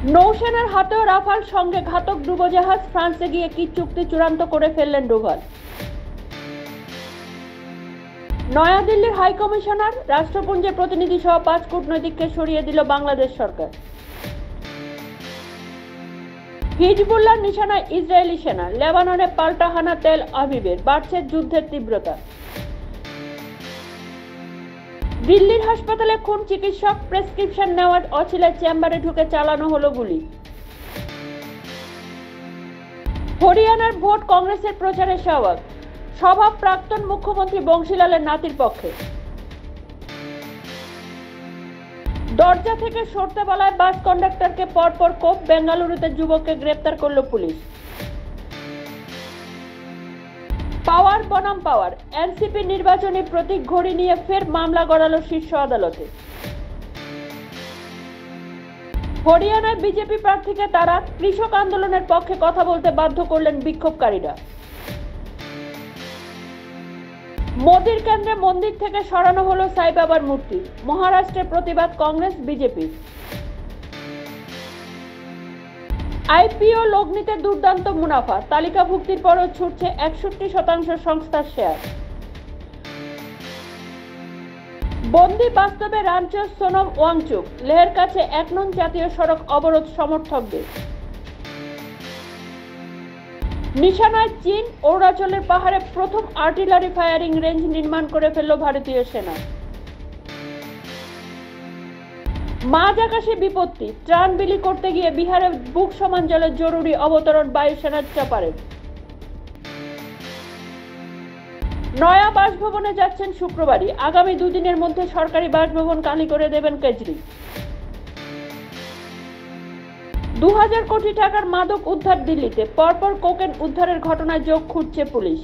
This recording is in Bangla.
নৌসেনার হাতেও রাফাল, সঙ্গে ঘাতক ডুবোজাহাজ। ফ্রান্সে গিয়ে কি চুক্তি চূড়ান্ত করে ফেললেন ডোভাল। নয়াদিল্লির হাইকমিশনার, রাষ্ট্রপুঞ্জের প্রতিনিধি সহ 5 কূটনৈতিককে সরিয়ে দিল বাংলাদেশ সরকার। হিজবুল্লাহর নিশানায় ইসরায়েলি সেনা, লেবাননে পাল্টা হানা তেল আবিবের, বাড়ছে যুদ্ধের তীব্রতা। দিল্লির হাসপাতালে খুন চিকিৎসক, প্রেসক্রিপশন নেওয়ার অছিলায় চেম্বারে ঢুকে চালানো হলো গুলি। হরিয়ানার ভোট কংগ্রেসের প্রচারে সওয়াগ, সভা প্রাক্তন মুখ্যমন্ত্রী বংশীলালের নাতির পক্ষে। দরজা থেকে সরতে বলায় বাস কন্ডাক্টরকে পরপর কোপ, বেঙ্গালুরুতে যুবককে গ্রেপ্তার করল পুলিশ। পাওয়ার বনাম পাওয়ার, এনসিপি নির্বাচনী প্রতীক ঘড়ি নিয়ে ফের মামলা গড়ালো শীর্ষ আদালতে। হরিয়ানায় বিজেপি প্রার্থীকে তারা কৃষক আন্দোলনের পক্ষে কথা বলতে বাধ্য করলেন বিক্ষোভকারীরা। মোদির কেন্দ্রে মন্দির থেকে সরানো হলো সাই বাবার মূর্তি। মহারাষ্ট্রে প্রতিবাদ কংগ্রেস বিজেপি। আইপিও লগ্নিতে দুর্দান্ত মুনাফা, তালিকাভুক্তির পরও ছুটছে 61% সংস্থার শেয়ার। বন্দি বাস্তবে রাঞ্চো সোনম ওয়াংচুক, লেহের কাছে 1 নং জাতীয় সড়ক অবরোধ সমর্থকদের। নিশানায় চীন, অরুণাচলের পাহাড়ে প্রথম আর্টিলারি ফায়ারিং রেঞ্জ নির্মাণ করে ফেলল ভারতীয় সেনা। মাঝ আকাশে বিপত্তি, ত্রাণ বিলি করতে গিয়ে বিহারে বুক সমান জলে জরুরি অবতরণ বায়ুসেনার চপারের। নয়া বাসভবনে যাচ্ছেন শুক্রবারই, আগামী 2 দিনের মধ্যে সরকারি বাসভবন খালি করে দেবেন কেজরি। 2000 কোটি টাকার মাদক উদ্ধার দিল্লিতে, পরপর কোকেন উদ্ধারের ঘটনায় যোগ খুঁজছে পুলিশ।